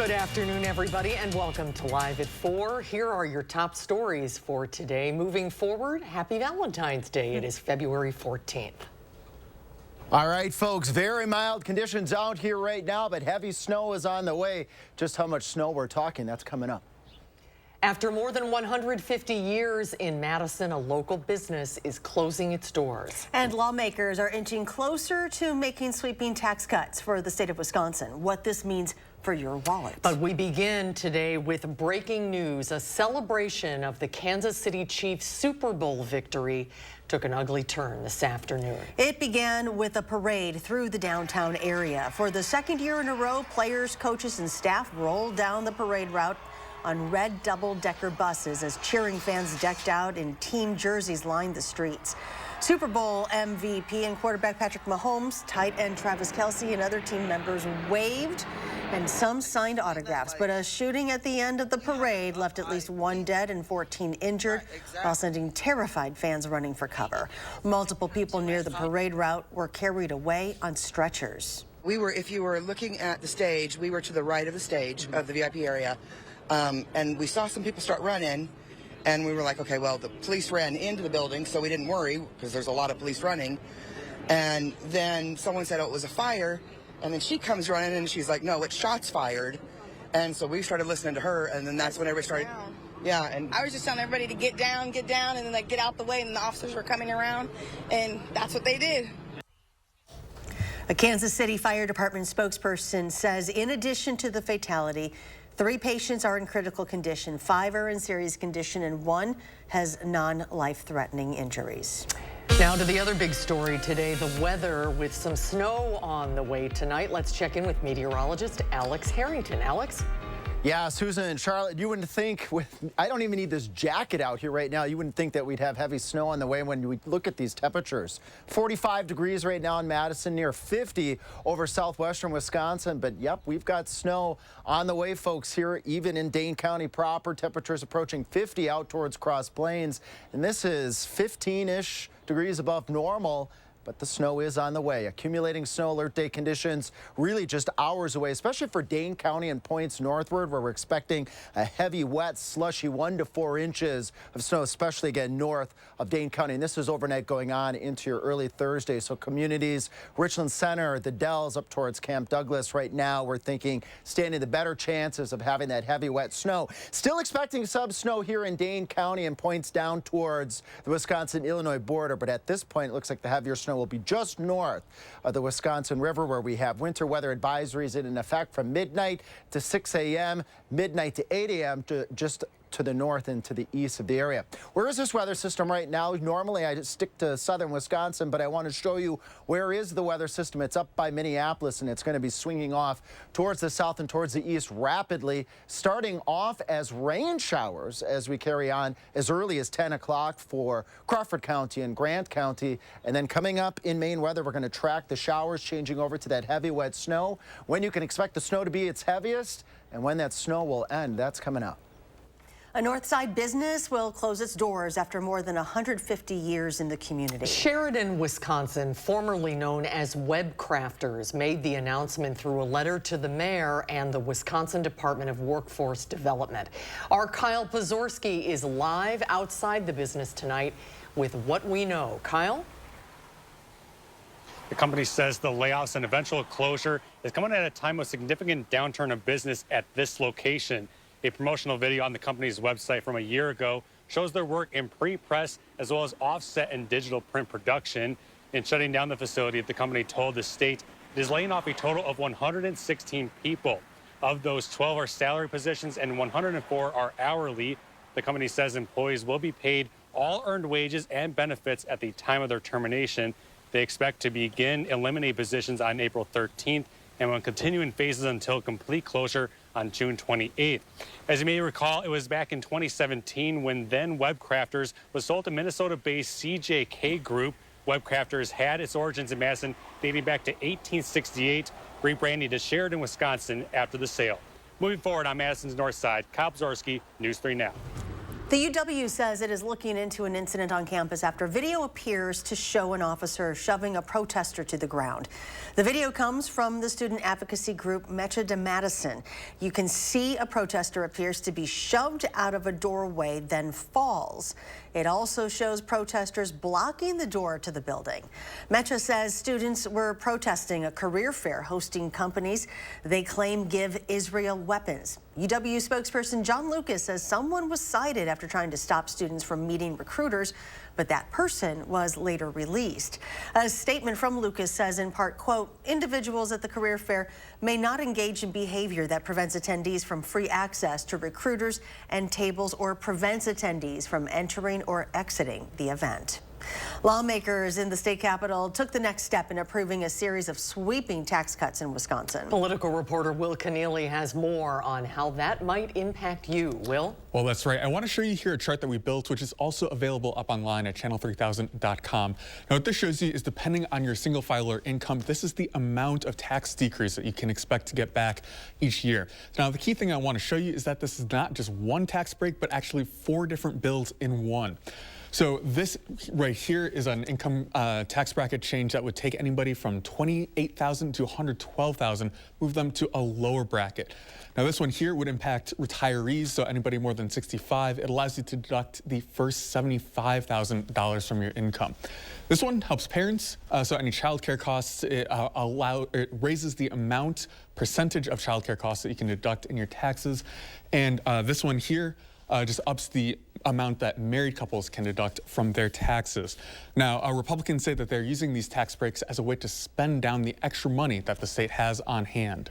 Good afternoon, everybody, and welcome to Live at 4. Here are your top stories for today. Moving forward, happy Valentine's Day. It is February 14th. All right, folks, very mild conditions out here right now, but heavy snow is on the way. Just how much snow we're talking, that's coming up. After more than 150 years in Madison, a local business is closing its doors. And lawmakers are inching closer to making sweeping tax cuts for the state of Wisconsin. What this means for your wallet. But we begin today with breaking news. A celebration of the Kansas City Chiefs Super Bowl victory took an ugly turn this afternoon. It began with a parade through the downtown area. For the second year in a row, players, coaches, and staff rolled down the parade route on red double-decker buses as cheering fans decked out in team jerseys lined the streets. Super Bowl MVP and quarterback Patrick Mahomes, tight end Travis Kelce, and other team members waved, and some signed autographs. But a shooting at the end of the parade left at least 1 dead and 14 injured, while sending terrified fans running for cover. Multiple people near the parade route were carried away on stretchers. We were, if you were looking at the stage, we were to the right of the stage of the VIP area. And we saw some people start running, and we were like, okay, well, the police ran into the building, so we didn't worry because there's a lot of police running. And then someone said, oh, it was a fire. And then she comes running and she's like, no, it's shots fired. And so we started listening to her, and then that's when everybody started. Yeah, and I was just telling everybody to get down, and then like get out the way, and the officers were coming around, and that's what they did. A Kansas City Fire Department spokesperson says in addition to the fatality, 3 patients are in critical condition, 5 are in serious condition, and 1 has non-life-threatening injuries. Now to the other big story today, the weather with some snow on the way tonight. Let's check in with meteorologist Alex Harrington. Alex? Yeah, Susan and Charlotte, you wouldn't think I don't even need this jacket out here right now. You wouldn't think that we'd have heavy snow on the way when we look at these temperatures. 45 degrees right now in Madison, near 50 over southwestern Wisconsin. But yep, we've got snow on the way, folks, here, even in Dane County proper. Temperatures approaching 50 out towards Cross Plains. And this is 15-ish degrees above normal. But the snow is on the way. Accumulating snow alert day conditions really just hours away, especially for Dane County and points northward, where we're expecting a heavy, wet, slushy 1 to 4 inches of snow, especially again north of Dane County. And this is overnight going on into your early Thursday. So communities, Richland Center, the Dells up towards Camp Douglas right now, we're thinking standing the better chances of having that heavy, wet snow. Still expecting sub-snow here in Dane County and points down towards the Wisconsin-Illinois border. But at this point, it looks like the heavier snow will be just north of the Wisconsin River, where we have winter weather advisories in effect from midnight to 6 a.m., midnight to 8 a.m. just to the north and to the east of the area. Where is this weather system right now? Normally I just stick to southern Wisconsin, but I want to show you where is the weather system. It's up by Minneapolis, and it's going to be swinging off towards the south and towards the east rapidly, starting off as rain showers as we carry on as early as 10 o'clock for Crawford County and Grant County. And then coming up in Maine weather, we're going to track the showers changing over to that heavy, wet snow. When you can expect the snow to be its heaviest and when that snow will end, that's coming up. A Northside business will close its doors after more than 150 years in the community. Sheridan, Wisconsin, formerly known as Web Crafters, made the announcement through a letter to the mayor and the Wisconsin Department of Workforce Development. Our Kyle Pozorski is live outside the business tonight with what we know. Kyle? The company says the layoffs and eventual closure is coming at a time of significant downturn of business at this location. A promotional video on the company's website from a year ago shows their work in pre-press as well as offset and digital print production. In shutting down the facility, the company told the state it is laying off a total of 116 people. Of those, 12 are salary positions and 104 are hourly. The company says employees will be paid all earned wages and benefits at the time of their termination. They expect to begin eliminating positions on April 13th and will continue in phases until complete closure on June 28th. As you may recall, it was back in 2017 when then Web Crafters was sold to Minnesota-based CJK Group. Web Crafters had its origins in Madison dating back to 1868, rebranding to Sheridan, Wisconsin after the sale. Moving forward on Madison's north side, Kyle Pozorski, News 3 Now. The UW says it is looking into an incident on campus after video appears to show an officer shoving a protester to the ground. The video comes from the student advocacy group Madison. You can see a protester appears to be shoved out of a doorway, then falls. It also shows protesters blocking the door to the building. Metro says students were protesting a career fair hosting companies they claim give Israel weapons. UW spokesperson John Lucas says someone was cited after trying to stop students from meeting recruiters, but that person was later released. A statement from Lucas says in part, quote, individuals at the career fair may not engage in behavior that prevents attendees from free access to recruiters and tables or prevents attendees from entering or exiting the event. Lawmakers in the state capitol took the next step in approving a series of sweeping tax cuts in Wisconsin. Political reporter Will Keneally has more on how that might impact you. Will? Well, that's right. I want to show you here a chart that we built, which is also available up online at channel3000.com. Now, what this shows you is depending on your single filer income, this is the amount of tax decrease that you can expect to get back each year. Now, the key thing I want to show you is that this is not just one tax break, but actually 4 different bills in one. So this right here is an income tax bracket change that would take anybody from $28,000 to $112,000, move them to a lower bracket. Now this one here would impact retirees, so anybody more than 65. It allows you to deduct the first $75,000 from your income. This one helps parents, so any child care costs, it raises the percentage of child care costs that you can deduct in your taxes. And this one here just ups the amount that married couples can deduct from their taxes. Now, Republicans say that they're using these tax breaks as a way to spend down the extra money that the state has on hand.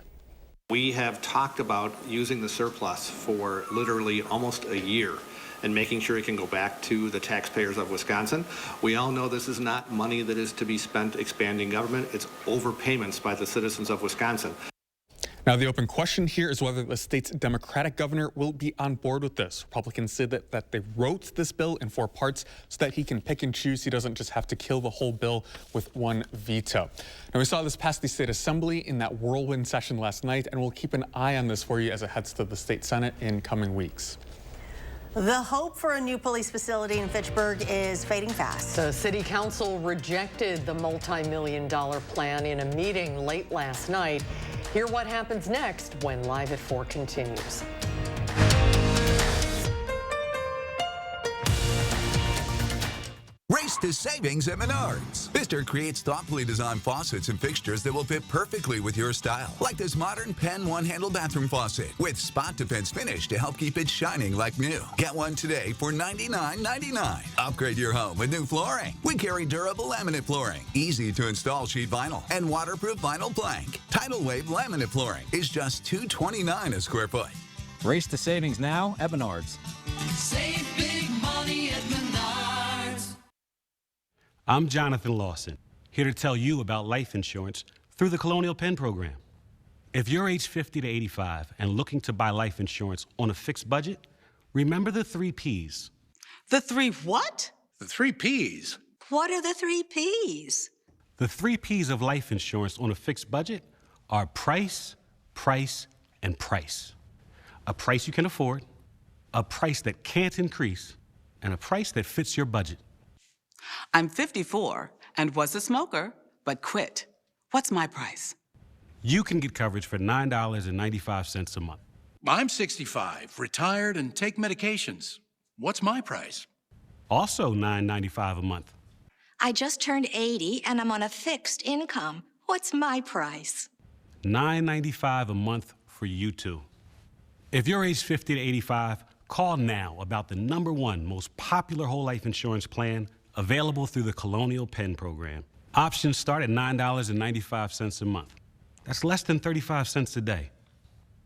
We have talked about using the surplus for literally almost a year and making sure it can go back to the taxpayers of Wisconsin. We all know this is not money that is to be spent expanding government. It's overpayments by the citizens of Wisconsin. Now, the open question here is whether the state's Democratic governor will be on board with this. Republicans said that they wrote this bill in 4 parts so that he can pick and choose. He doesn't just have to kill the whole bill with one veto. Now, we saw this pass the state assembly in that whirlwind session last night, and we'll keep an eye on this for you as it heads to the state Senate in coming weeks. The hope for a new police facility in Fitchburg is fading fast. The city council rejected the multi-million-dollar plan in a meeting late last night. Hear what happens next when Live at 4 continues. Race to savings at Menards. Pfister creates thoughtfully designed faucets and fixtures that will fit perfectly with your style. Like this modern pen one-handle bathroom faucet with spot defense finish to help keep it shining like new. Get one today for $99.99. Upgrade your home with new flooring. We carry durable laminate flooring, easy to install sheet vinyl, and waterproof vinyl plank. Tidal Wave laminate flooring is just $229 a square foot. Race to savings now at Menards. Save big money at Menards. I'm Jonathan Lawson, here to tell you about life insurance through the Colonial Penn program. If you're age 50 to 85 and looking to buy life insurance on a fixed budget, remember the 3 Ps. The 3 what? The 3 Ps. What are the 3 Ps? The 3 Ps of life insurance on a fixed budget are price, price, and price. A price you can afford, a price that can't increase, and a price that fits your budget. I'm 54 and was a smoker, but quit. What's my price? You can get coverage for $9.95 a month. I'm 65, retired, and take medications. What's my price? Also $9.95 a month. I just turned 80 and I'm on a fixed income. What's my price? $9.95 a month for you too. If you're age 50 to 85, call now about the #1 most popular whole life insurance plan available through the Colonial Penn program. Options start at $9.95 a month. That's less than 35 cents a day.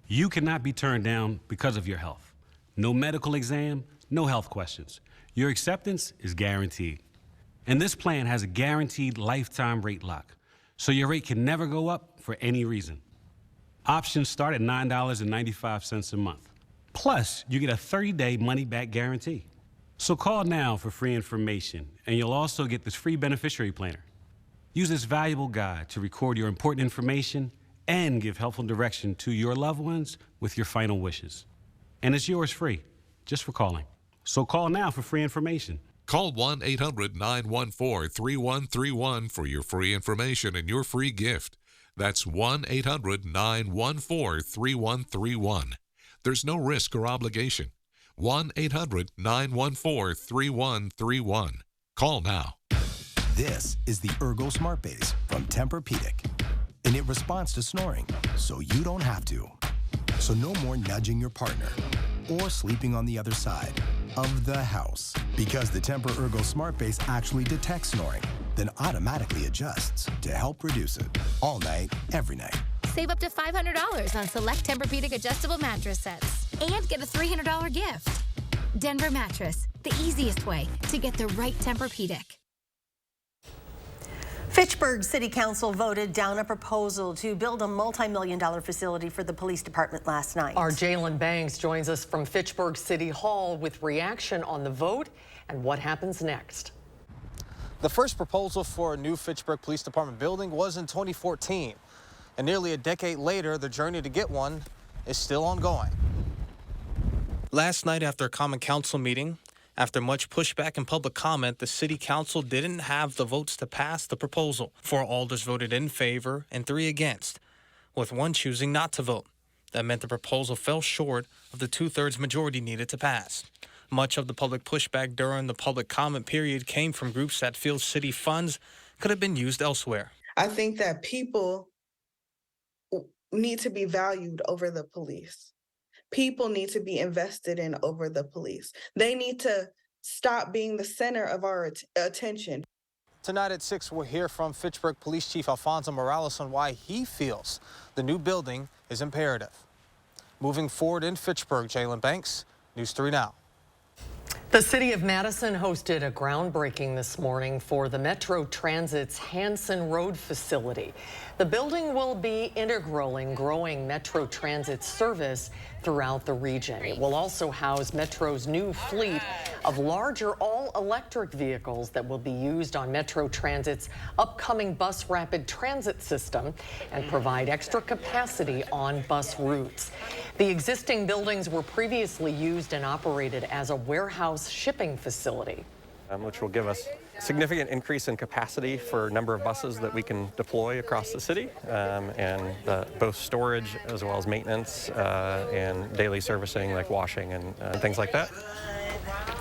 You cannot be turned down because of your health. No medical exam, no health questions. Your acceptance is guaranteed. And this plan has a guaranteed lifetime rate lock, so your rate can never go up for any reason. Options start at $9.95 a month. Plus, you get a 30-day money-back guarantee. So call now for free information, and you'll also get this free beneficiary planner. Use this valuable guide to record your important information and give helpful direction to your loved ones with your final wishes. And it's yours free, just for calling. So call now for free information. Call 1-800-914-3131 for your free information and your free gift. That's 1-800-914-3131. There's no risk or obligation. 1-800-914-3131. Call now. This is the Ergo Smart Base from Tempur-Pedic, and it responds to snoring, so you don't have to. So no more nudging your partner or sleeping on the other side of the house, because the Tempur Ergo Smart Base actually detects snoring, then automatically adjusts to help reduce it all night, every night. Save up to $500 on select Tempur-Pedic adjustable mattress sets and get a $300 gift. Denver Mattress, the easiest way to get the right Tempur-Pedic. Fitchburg City Council voted down a proposal to build a multi-million-dollar facility for the police department last night. Our Jalen Banks joins us from Fitchburg City Hall with reaction on the vote and what happens next. The first proposal for a new Fitchburg Police Department building was in 2014. And nearly a decade later, the journey to get one is still ongoing. Last night after a common council meeting, after much pushback and public comment, the city council didn't have the votes to pass the proposal. 4 alders voted in favor and 3 against, with 1 choosing not to vote. That meant the proposal fell short of the 2/3 majority needed to pass. Much of the public pushback during the public comment period came from groups that feel city funds could have been used elsewhere. I think that people need to be valued over the police. People need to be invested in over the police. They need to stop being the center of our attention. Tonight at 6, we'll hear from Fitchburg Police Chief Alfonso Morales on why he feels the new building is imperative. Moving forward in Fitchburg, Jalen Banks, News 3 Now. The city of Madison hosted a groundbreaking this morning for the Metro Transit's Hanson Road facility. The building will be integral in growing Metro Transit's service throughout the region. It will also house Metro's new fleet of larger all-electric vehicles that will be used on Metro Transit's upcoming bus rapid transit system and provide extra capacity on bus routes. The existing buildings were previously used and operated as a warehouse shipping facility, which will give us a significant increase in capacity for number of buses that we can deploy across the city, and both storage as well as maintenance and daily servicing like washing and things like that.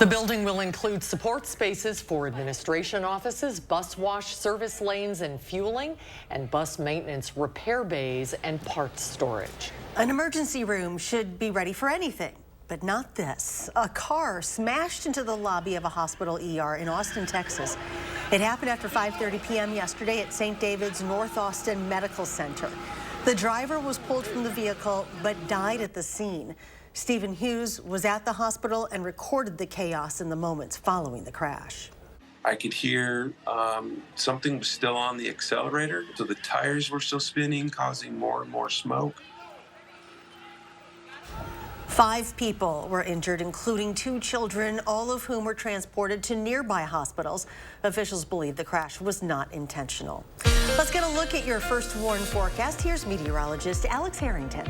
The building will include support spaces for administration offices, bus wash service lanes and fueling, and bus maintenance repair bays and parts storage. An emergency room should be ready for anything, but not this. A car smashed into the lobby of a hospital ER in Austin, Texas. It happened after 5:30 p.m. yesterday at St. David's North Austin Medical Center. The driver was pulled from the vehicle but died at the scene. Stephen Hughes was at the hospital and recorded the chaos in the moments following the crash. I could hear something was still on the accelerator, so the tires were still spinning, causing more and more smoke. 5 people were injured, including 2 children, all of whom were transported to nearby hospitals. Officials believe the crash was not intentional. Let's get a look at your first warn forecast. Here's meteorologist Alex Harrington.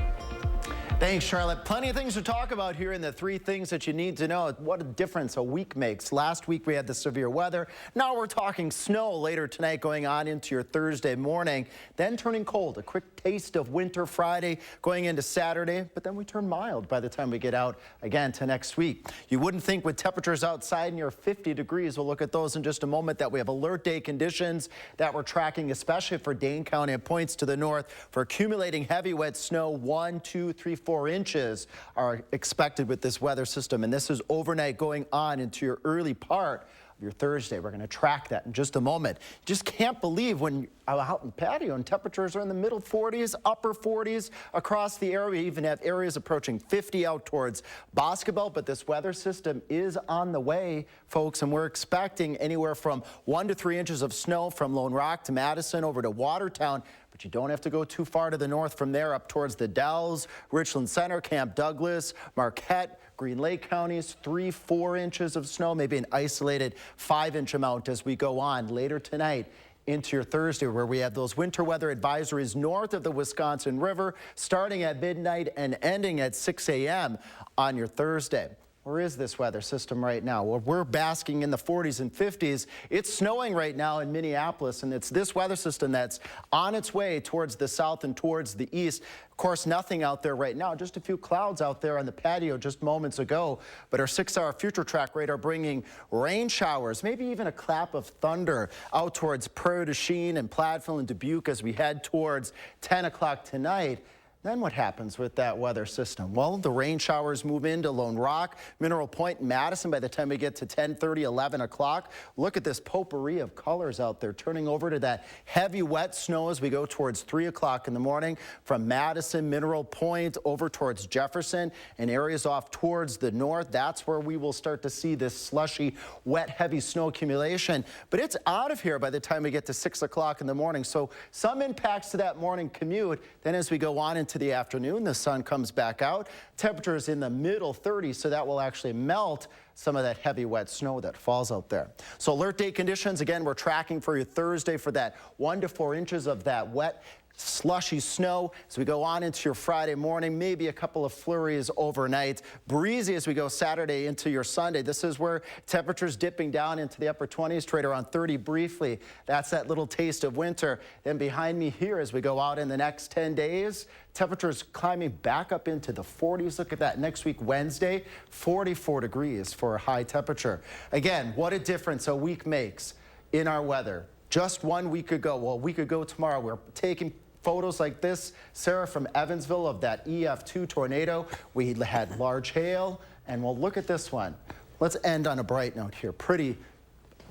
Thanks, Charlotte. Plenty of things to talk about here in the 3 things that you need to know. What a difference a week makes. Last week we had the severe weather. Now we're talking snow later tonight going on into your Thursday morning. Then turning cold. A quick taste of winter Friday going into Saturday. But then we turn mild by the time we get out again to next week. You wouldn't think with temperatures outside near 50 degrees, we'll look at those in just a moment, that we have alert day conditions that we're tracking, especially for Dane County and points to the north for accumulating heavy wet snow. 1, 2, 3, 4 inches are expected with this weather system, and this is overnight going on into your early part of your Thursday. We're going to track that in just a moment. You just can't believe when you're out in the patio and temperatures are in the middle 40s, upper 40s across the area. We even have areas approaching 50 out towards Boscobel, but this weather system is on the way, folks, and we're expecting anywhere from 1 to 3 inches of snow from Lone Rock to Madison over to Watertown. But you don't have to go too far to the north from there up towards the Dells, Richland Center, Camp Douglas, Marquette, Green Lake counties, 3, 4 inches of snow, maybe an isolated 5-inch amount as we go on later tonight into your Thursday, where we have those winter weather advisories north of the Wisconsin River starting at midnight and ending at 6 a.m. on your Thursday. Where is this weather system right now? Well, we're basking in the 40s and 50s. It's snowing right now in Minneapolis, and it's this weather system that's on its way towards the south and towards the east. Of course, nothing out there right now, just a few clouds out there on the patio just moments ago. But our 6-hour future track radar bringing rain showers, maybe even a clap of thunder out towards Prairie du Chien and Platteville and Dubuque as we head towards 10 o'clock tonight. Then what happens with that weather system? Well, the rain showers move into Lone Rock, Mineral Point, and Madison by the time we get to 10:30, 11 o'clock. Look at this potpourri of colors out there, turning over to that heavy wet snow as we go towards 3 o'clock in the morning from Madison, Mineral Point, over towards Jefferson and areas off towards the north. That's where we will start to see this slushy, wet, heavy snow accumulation. But it's out of here by the time we get to 6 o'clock in the morning. So some impacts to that morning commute. Then as we go on into the afternoon, the sun comes back out. Temperatures in the middle 30s, so that will actually melt some of that heavy wet snow that falls out there. So alert day conditions, again, we're tracking for you Thursday for that 1 to 4 inches of that wet, slushy snow. As we go on into your Friday morning, maybe a couple of flurries overnight. Breezy as we go Saturday into your Sunday. This is where temperatures dipping down into the upper 20s, to right around 30 briefly. That's that little taste of winter. Then behind me here as we go out in the next 10 days, temperatures climbing back up into the 40s. Look at that. Next week, Wednesday, 44 degrees for a high temperature. Again, what a difference a week makes in our weather. Just 1 week ago, well, a week ago tomorrow, we're taking photos like this, Sarah, from Evansville of that EF2 tornado. We had large hail, and we'll look at this one. Let's end on a bright note here. Pretty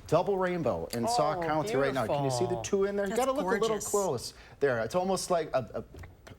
double rainbow in Sauk County right now. Can you see the two in there? You gotta look a little close there. It's almost like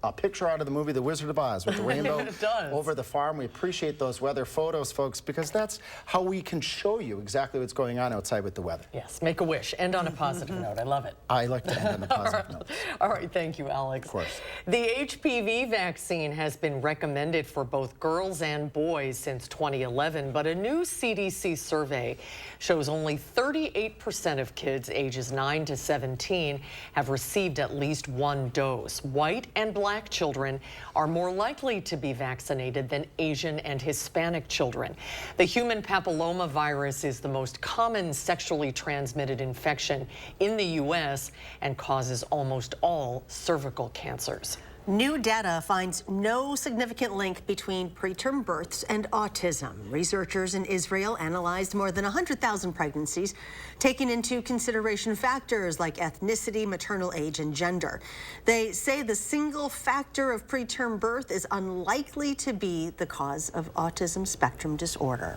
a picture out of the movie The Wizard of Oz with the rainbow over the farm. We appreciate those weather photos, folks, because that's how we can show you exactly what's going on outside with the weather. Yes, make a wish. End on a positive note. I love it. I like to end on a positive note. All right, thank you, Alex. Of course. The HPV vaccine has been recommended for both girls and boys since 2011, but a new CDC survey shows only 38% of kids ages 9 to 17 have received at least one dose. White and black children are more likely to be vaccinated than Asian and Hispanic children. The human papillomavirus is the most common sexually transmitted infection in the U.S. and causes almost all cervical cancers. New data finds no significant link between preterm births and autism. Researchers in Israel analyzed more than 100,000 pregnancies, taking into consideration factors like ethnicity, maternal age, and gender. They say the single factor of preterm birth is unlikely to be the cause of autism spectrum disorder.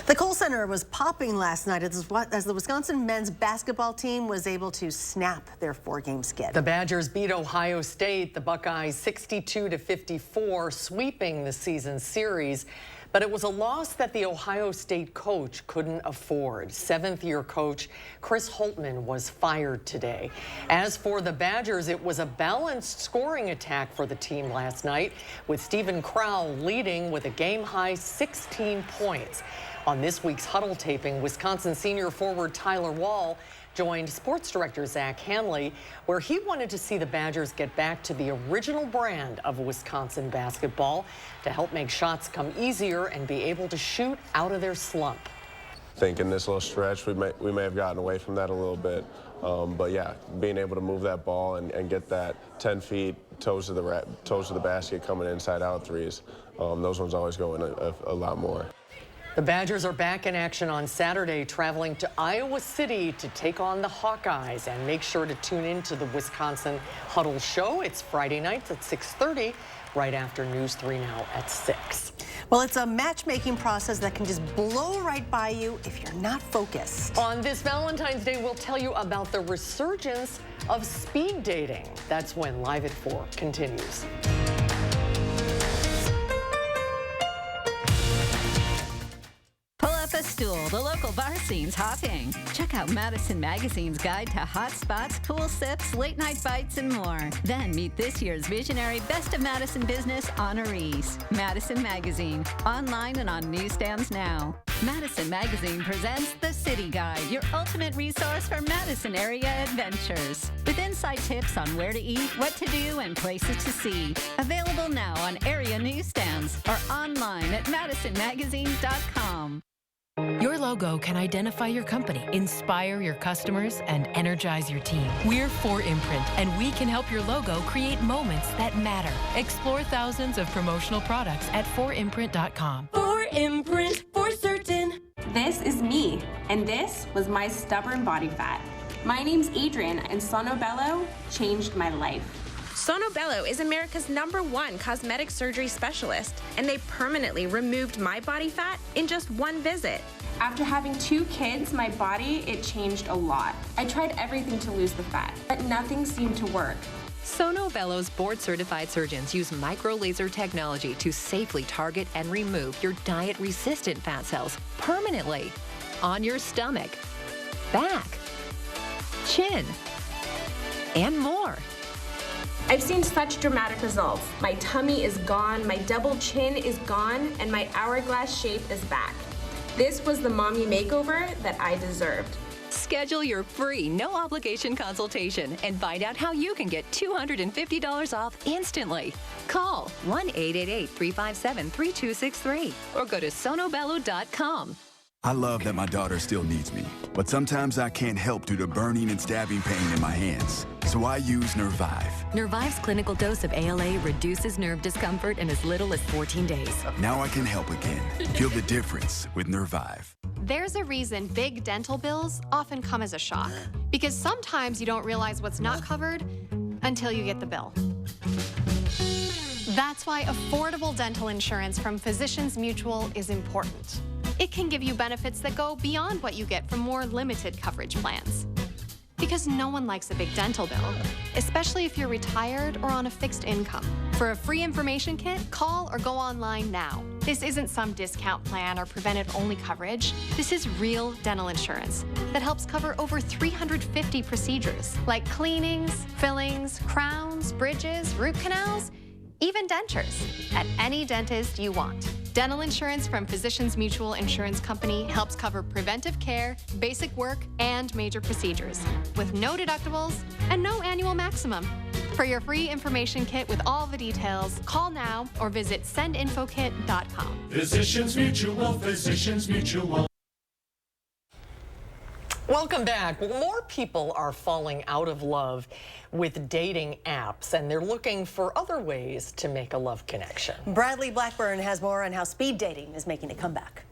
The Kohl Center was popping last night as the Wisconsin men's basketball team was able to snap their 4-game skid. The Badgers beat Ohio State. The Buckeyes 62-54, sweeping the season series. But it was a loss that the Ohio State coach couldn't afford. 7th-year coach Chris Holtmann was fired today. As for the Badgers, it was a balanced scoring attack for the team last night, with Stephen Crowell leading with a game-high 16 points. On this week's Huddle taping, Wisconsin senior forward Tyler Wall joined sports director Zach Hanley, where he wanted to see the Badgers get back to the original brand of Wisconsin basketball to help make shots come easier and be able to shoot out of their slump. I think in this little stretch, we may have gotten away from that a little bit. But yeah, being able to move that ball and get that 10 feet, toes to the basket coming inside out threes, those ones always go in a lot more. The Badgers are back in action on Saturday, traveling to Iowa City to take on the Hawkeyes. And make sure to tune in to the Wisconsin Huddle Show. It's Friday nights at 6:30, right after News 3 Now at 6. Well, it's a matchmaking process that can just blow right by you if you're not focused. On this Valentine's Day, we'll tell you about the resurgence of speed dating. That's when Live at 4 continues. Barstool, the local bar scene's hopping. Check out Madison Magazine's guide to hot spots, cool sips, late night bites, and more. Then meet this year's visionary Best of Madison Business honorees. Madison Magazine, online and on newsstands now. Madison Magazine presents The City Guide, your ultimate resource for Madison area adventures. With inside tips on where to eat, what to do, and places to see. Available now on area newsstands or online at madisonmagazine.com. Your logo can identify your company, inspire your customers, and energize your team. We're 4imprint, and we can help your logo create moments that matter. Explore thousands of promotional products at 4imprint.com. 4imprint, for certain. This is me, and this was my stubborn body fat. My name's Adrian, and Sonobello changed my life. Sonobello is America's #1 cosmetic surgery specialist, and they permanently removed my body fat in just one visit. After having 2 kids, my body, it changed a lot. I tried everything to lose the fat, but nothing seemed to work. Sonobello's board-certified surgeons use micro-laser technology to safely target and remove your diet-resistant fat cells permanently on your stomach, back, chin, and more. I've seen such dramatic results. My tummy is gone, my double chin is gone, and my hourglass shape is back. This was the mommy makeover that I deserved. Schedule your free, no-obligation consultation and find out how you can get $250 off instantly. Call 1-888-357-3263 or go to sonobello.com. I love that my daughter still needs me, but sometimes I can't help due to burning and stabbing pain in my hands. So I use Nervive. Nervive's clinical dose of ALA reduces nerve discomfort in as little as 14 days. Now I can help again. Feel the difference with Nervive. There's a reason big dental bills often come as a shock, because sometimes you don't realize what's not covered until you get the bill. That's why affordable dental insurance from Physicians Mutual is important. It can give you benefits that go beyond what you get from more limited coverage plans. Because no one likes a big dental bill, especially if you're retired or on a fixed income. For a free information kit, call or go online now. This isn't some discount plan or preventive-only coverage. This is real dental insurance that helps cover over 350 procedures, like cleanings, fillings, crowns, bridges, root canals, even dentures, at any dentist you want. Dental insurance from Physicians Mutual Insurance Company helps cover preventive care, basic work, and major procedures, with no deductibles and no annual maximum. For your free information kit with all the details, call now or visit sendinfokit.com. Physicians Mutual, Physicians Mutual. Welcome back. More people are falling out of love with dating apps, and they're looking for other ways to make a love connection. Bradley Blackburn has more on how speed dating is making a comeback.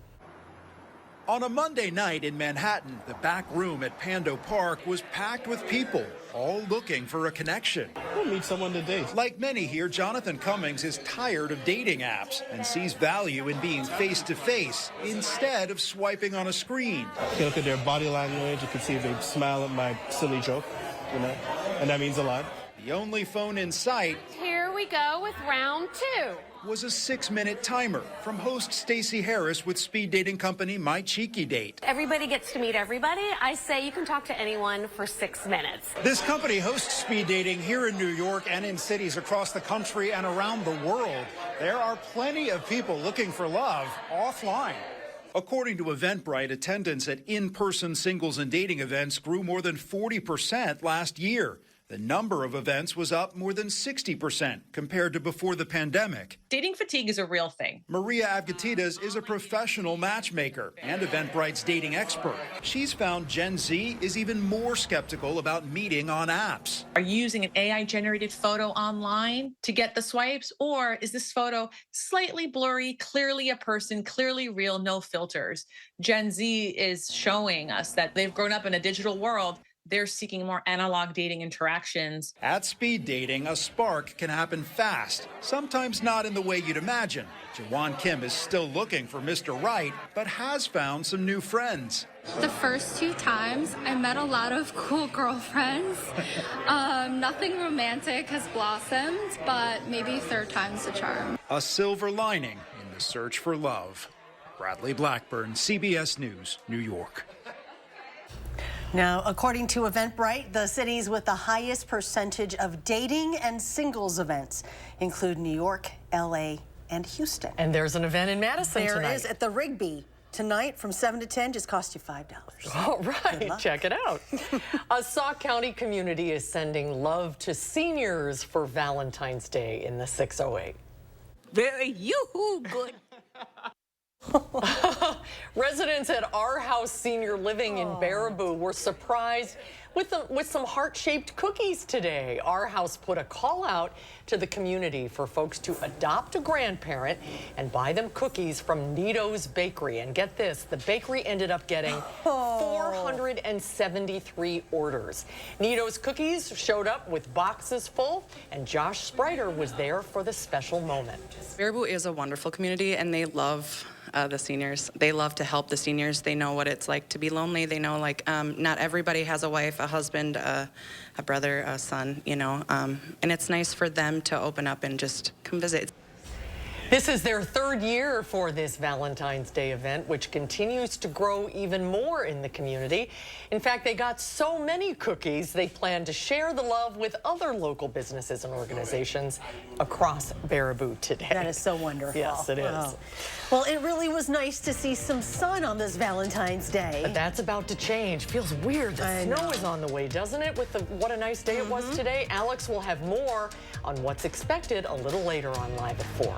On a Monday night in Manhattan, the back room at Pando Park was packed with people, all looking for a connection. We'll meet someone to date. Like many here, Jonathan Cummings is tired of dating apps and sees value in being face-to-face instead of swiping on a screen. You can look at their body language. You can see if they smile at my silly joke, you know, and that means a lot. The only phone in sight. Here we go with round 2. Was a 6-minute timer from host Stacey Harris with speed dating company My Cheeky Date. Everybody gets to meet everybody. I say you can talk to anyone for 6 minutes. This company hosts speed dating here in New York and in cities across the country and around the world. There are plenty of people looking for love offline. According to Eventbrite, attendance at in-person singles and dating events grew more than 40% last year. The number of events was up more than 60% compared to before the pandemic. Dating fatigue is a real thing. Maria Avgatidas is a professional matchmaker and Eventbrite's dating expert. She's found Gen Z is even more skeptical about meeting on apps. Are you using an AI-generated photo online to get the swipes, or is this photo slightly blurry, clearly a person, clearly real, no filters? Gen Z is showing us that they've grown up in a digital world. They're seeking more analog dating interactions. At speed dating, a spark can happen fast, sometimes not in the way you'd imagine. Jawan Kim is still looking for Mr. Right, but has found some new friends. The first 2 times, I met a lot of cool girlfriends. Nothing romantic has blossomed, but maybe 3rd time's the charm. A silver lining in the search for love. Bradley Blackburn, CBS News, New York. Now, according to Eventbrite, the cities with the highest percentage of dating and singles events include New York, LA, and Houston. And there's an event in Madison tonight. There is at the Rigby. Tonight from 7 to 10, just cost you $5. All right, check it out. A Sauk County community is sending love to seniors for Valentine's Day in the 608. Very yoo-hoo good. Residents at Our House Senior Living in Baraboo were surprised with some heart-shaped cookies today. Our House put a call out to the community for folks to adopt a grandparent and buy them cookies from Nito's Bakery. And get this, the bakery ended up getting 473 orders. Nito's Cookies showed up with boxes full, and Josh Spreiter was there for the special moment. Baraboo is a wonderful community, and they love the seniors. They love to help the seniors. They know what it's like to be lonely. They know, like, not everybody has a wife, a husband, a brother, a son, you know, and it's nice for them to open up and just come visit. This is their third year for this Valentine's Day event, which continues to grow even more in the community. In fact, they got so many cookies, they plan to share the love with other local businesses and organizations across Baraboo today. That is so wonderful. Yes, it is. Wow. Well, it really was nice to see some sun on this Valentine's Day. But that's about to change. Feels weird. The snow is on the way, doesn't it? With what a nice day it was today. Alex will have more on what's expected a little later on Live at 4.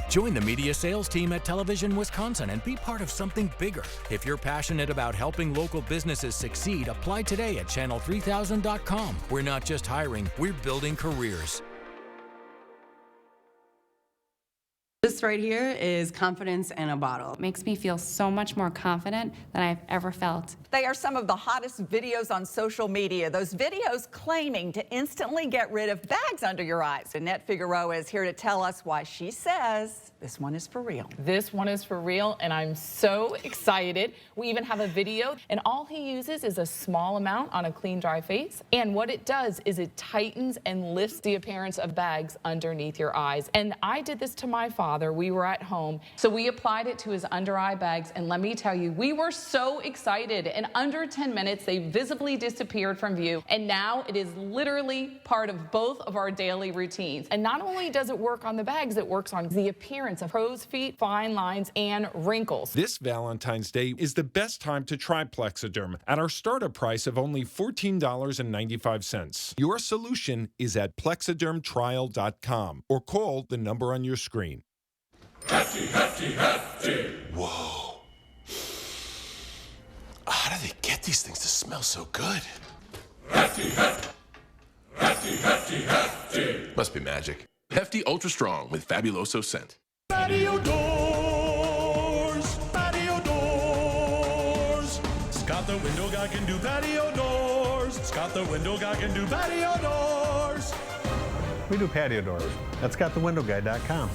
Join the media sales team at Television Wisconsin and be part of something bigger. If you're passionate about helping local businesses succeed, apply today at channel3000.com. We're not just hiring, we're building careers. This right here is confidence in a bottle. It makes me feel so much more confident than I've ever felt. They are some of the hottest videos on social media. Those videos claiming to instantly get rid of bags under your eyes. Annette Figueroa is here to tell us why she says this one is for real. This one is for real, and I'm so excited. We even have a video, and all he uses is a small amount on a clean, dry face. And what it does is it tightens and lifts the appearance of bags underneath your eyes. And I did this to my father. We were at home, so we applied it to his under eye bags, and let me tell you, we were so excited. In under 10 minutes, they visibly disappeared from view, and now it is literally part of both of our daily routines. And not only does it work on the bags, it works on the appearance of crow's feet, fine lines, and wrinkles. This Valentine's Day is the best time to try Plexiderm at our startup price of only $14.95. Your solution is at plexidermtrial.com or call the number on your screen. Hefty, hefty, hefty. Whoa. How do they get these things to smell so good? Hefty, hefty. Hefty, hefty, hefty. Must be magic. Hefty Ultra Strong with Fabuloso scent. Patio doors, patio doors. Scott the window guy can do patio doors. Scott the window guy can do patio doors. We do patio doors at scottthewindowguy.com.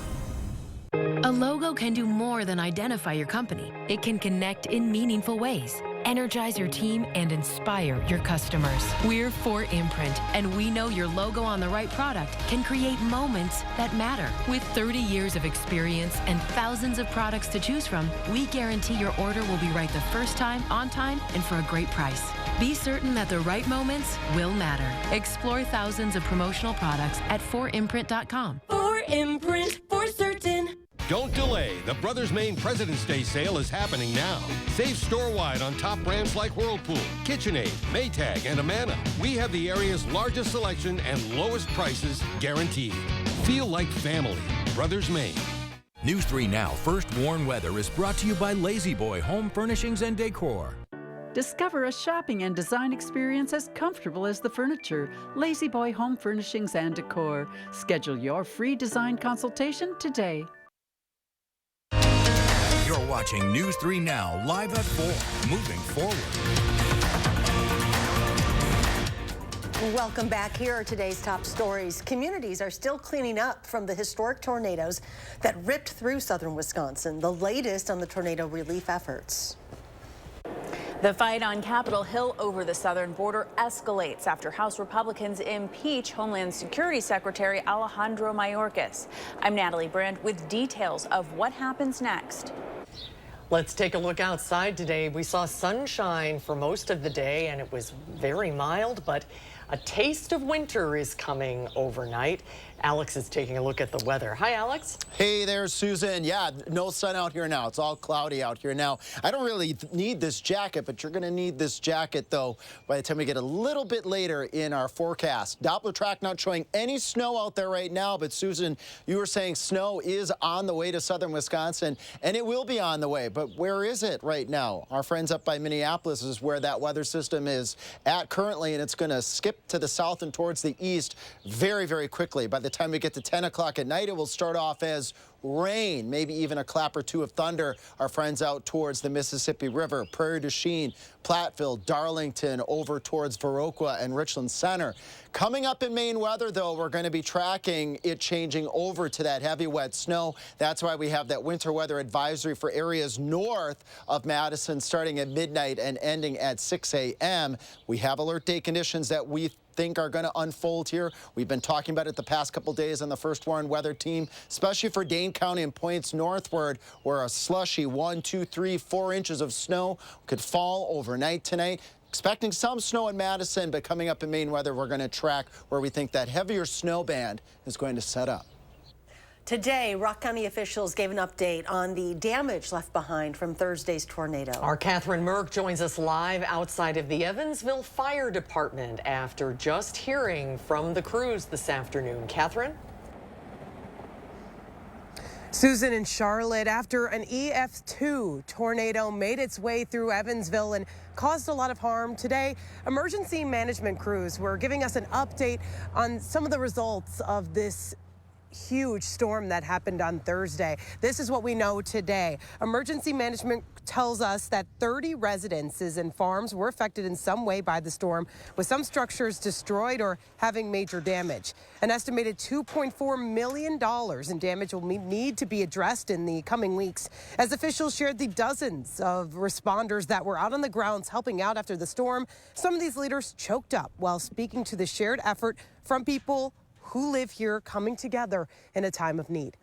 A logo can do more than identify your company. It can connect in meaningful ways, energize your team, and inspire your customers. We're for Imprint, and we know your logo on the right product can create moments that matter. With 30 years of experience and thousands of products to choose from, we guarantee your order will be right the first time, on time, and for a great price. Be certain that the right moments will matter. Explore thousands of promotional products at forimprint.com. For Imprint, for certain. Don't delay. The Brothers Maine President's Day sale is happening now. Save store-wide on top brands like Whirlpool, KitchenAid, Maytag, and Amana. We have the area's largest selection and lowest prices guaranteed. Feel like family. Brothers Maine. News 3 Now First Warn Weather is brought to you by Lazy Boy Home Furnishings and Decor. Discover a shopping and design experience as comfortable as the furniture. Lazy Boy Home Furnishings and Decor. Schedule your free design consultation today. You're watching News 3 Now, live at 4, moving forward. Welcome back. Here are today's top stories. Communities are still cleaning up from the historic tornadoes that ripped through southern Wisconsin. The latest on the tornado relief efforts. The fight on Capitol Hill over the southern border escalates after House Republicans impeach Homeland Security Secretary Alejandro Mayorkas. I'm Natalie Brandt with details of what happens next. Let's take a look outside today. We saw sunshine for most of the day and it was very mild, but a taste of winter is coming overnight. Alex is taking a look at the weather. Hi, Alex. Hey there, Susan. Yeah, no sun out here now. It's all cloudy out here now. I don't really need this jacket, but you're going to need this jacket, though, by the time we get a little bit later in our forecast. Doppler track not showing any snow out there right now, but Susan, you were saying snow is on the way to southern Wisconsin, and it will be on the way. But where is it right now? Our friends up by Minneapolis is where that weather system is at currently, and it's going to skip to the south and towards the east very, very quickly. By the time we get to 10 o'clock at night, it will start off as rain, maybe even a clap or two of thunder. Our friends out towards the Mississippi River, Prairie du Chien, Platteville, Darlington, over towards Viroqua and Richland Center. Coming up in Maine weather, though, we're going to be tracking it changing over to that heavy, wet snow. That's why we have that winter weather advisory for areas north of Madison starting at midnight and ending at 6 a.m. We have alert day conditions that we think are going to unfold here. We've been talking about it the past couple days on the First Warn Weather Team, especially for Dane County and points northward, where a slushy 1, 2, 3, 4 inches of snow could fall overnight tonight. Expecting some snow in Madison, but coming up in Maine weather, we're going to track where we think that heavier snow band is going to set up. Today, Rock County officials gave an update on the damage left behind from Thursday's tornado. Our Catherine Merck joins us live outside of the Evansville Fire Department after just hearing from the crews this afternoon. Catherine? Susan in Charlotte, after an EF2 tornado made its way through Evansville and caused a lot of harm today, emergency management crews were giving us an update on some of the results of this huge storm that happened on Thursday. This is what we know today. Emergency management tells us that 30 residences and farms were affected in some way by the storm, with some structures destroyed or having major damage. An estimated $2.4 million in damage will need to be addressed in the coming weeks, as officials shared the dozens of responders that were out on the grounds helping out after the storm. Some of these leaders choked up while speaking to the shared effort from people who live here coming together in a time of need.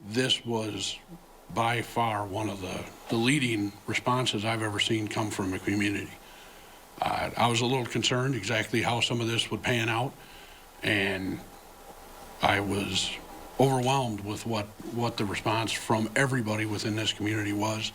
This was by far one of the leading responses I've ever seen come from a community. I was a little concerned exactly how some of this would pan out, and I was overwhelmed with what the response from everybody within this community was.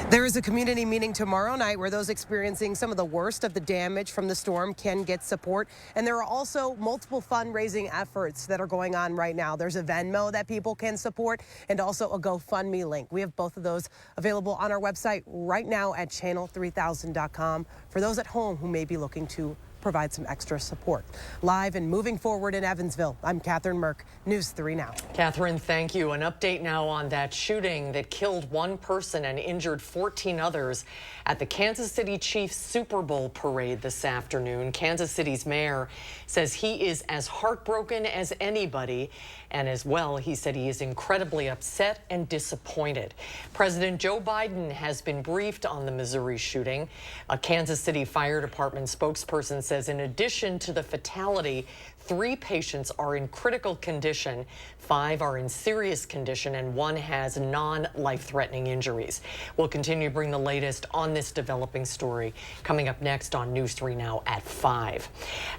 There is a community meeting tomorrow night where those experiencing some of the worst of the damage from the storm can get support. And there are also multiple fundraising efforts that are going on right now. There's a Venmo that people can support and also a GoFundMe link. We have both of those available on our website right now at channel3000.com for those at home who may be looking to provide some extra support. Live and moving forward in Evansville, I'm Catherine Merck, News 3 Now. Catherine, thank you. An update now on that shooting that killed one person and injured 14 others at the Kansas City Chiefs Super Bowl parade this afternoon. Kansas City's mayor says he is as heartbroken as anybody, and as well, he said he is incredibly upset and disappointed. President Joe Biden has been briefed on the Missouri shooting. A Kansas City Fire Department spokesperson says in addition to the fatality, 3 patients are in critical condition, 5 are in serious condition, and 1 has non-life-threatening injuries. We'll continue to bring the latest on this developing story coming up next on News 3 Now at 5.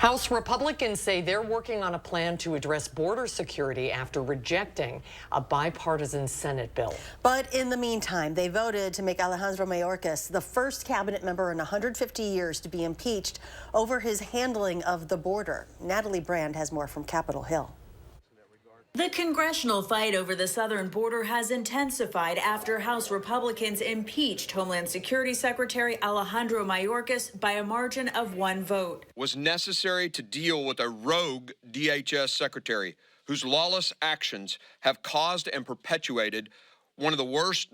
House Republicans say they're working on a plan to address border security after rejecting a bipartisan Senate bill. But in the meantime, they voted to make Alejandro Mayorkas the first cabinet member in 150 years to be impeached over his handling of the border. Natalie Brandt has more from Capitol Hill. The congressional fight over the southern border has intensified after House Republicans impeached Homeland Security Secretary Alejandro Mayorkas by a margin of 1 vote. Was necessary to deal with a rogue DHS secretary whose lawless actions have caused and perpetuated one of the worst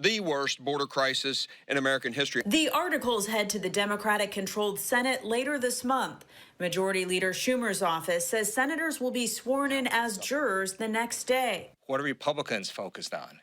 border crisis in American history. The articles head to the Democratic-controlled Senate later this month. Majority Leader Schumer's office says senators will be sworn in as jurors the next day. What are Republicans focused on?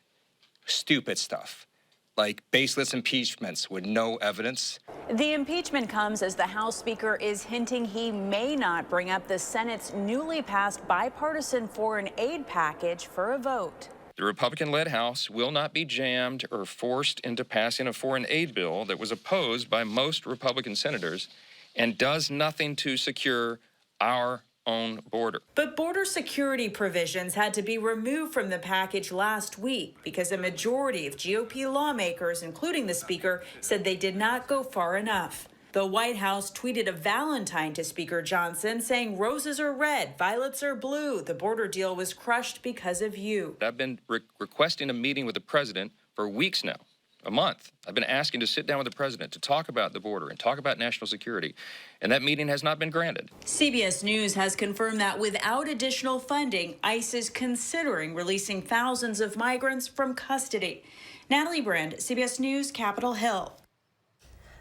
Stupid stuff. like baseless impeachments with no evidence. The impeachment comes as the House Speaker is hinting he may not bring up the Senate's newly passed bipartisan foreign aid package for a vote. The Republican-led House will not be jammed or forced into passing a foreign aid bill that was opposed by most Republican senators and does nothing to secure our own border. But border security provisions had to be removed from the package last week because a majority of GOP lawmakers, including the Speaker, said they did not go far enough. The White House tweeted a Valentine to Speaker Johnson saying roses are red, violets are blue. The border deal was crushed because of you. I've been requesting a meeting with the president for weeks now, a month. I've been asking to sit down with the president to talk about the border and talk about national security, and that meeting has not been granted. CBS News has confirmed that without additional funding, ICE is considering releasing thousands of migrants from custody. Natalie Brand, CBS News, Capitol Hill.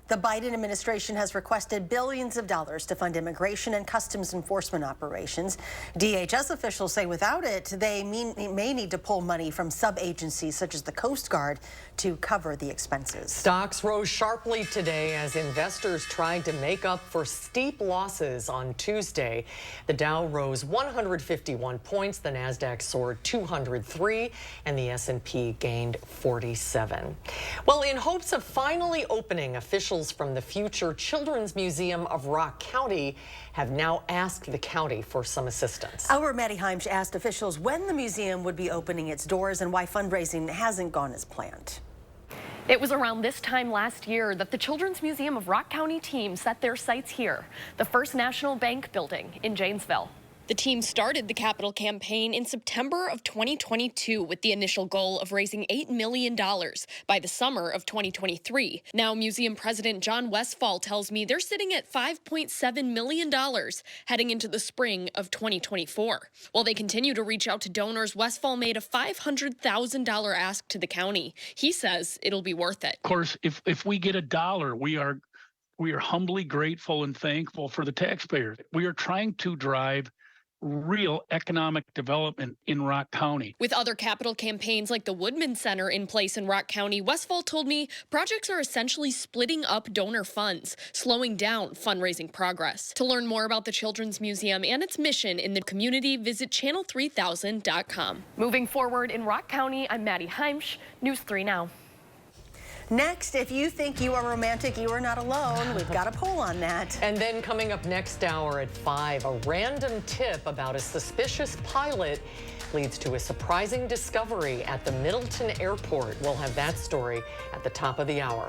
The Biden administration has requested billions of dollars to fund immigration and customs enforcement operations. DHS officials say without it, they may need to pull money from sub-agencies such as the Coast Guard to cover the expenses. Stocks rose sharply today as investors tried to make up for steep losses on Tuesday. The Dow rose 151 points, the Nasdaq soared 203, and the S&P gained 47. Well, in hopes of finally opening, officials from the future Children's Museum of Rock County have now asked the county for some assistance. Our Maddie Heimsch asked officials when the museum would be opening its doors and why fundraising hasn't gone as planned. It was around this time last year that the Children's Museum of Rock County team set their sights here, the First National Bank building in Janesville. The team started the capital campaign in September of 2022 with the initial goal of raising $8 million by the summer of 2023. Now, Museum President John Westfall tells me they're sitting at $5.7 million heading into the spring of 2024. While they continue to reach out to donors, Westfall made a $500,000 ask to the county. He says it'll be worth it. Of course, if we get $1, we are humbly grateful and thankful for the taxpayers. We are trying to drive real economic development in Rock County. With other capital campaigns like the Woodman Center in place in Rock County, Westfall told me projects are essentially splitting up donor funds, slowing down fundraising progress. To learn more about the Children's Museum and its mission in the community, visit channel3000.com. Moving forward in Rock County, I'm Maddie Heimsch, News 3 Now. Next, if you think you are romantic, you are not alone. We've got a poll on that. And then coming up next hour at 5, a random tip about a suspicious pilot leads to a surprising discovery at the Middleton Airport. We'll have that story at the top of the hour.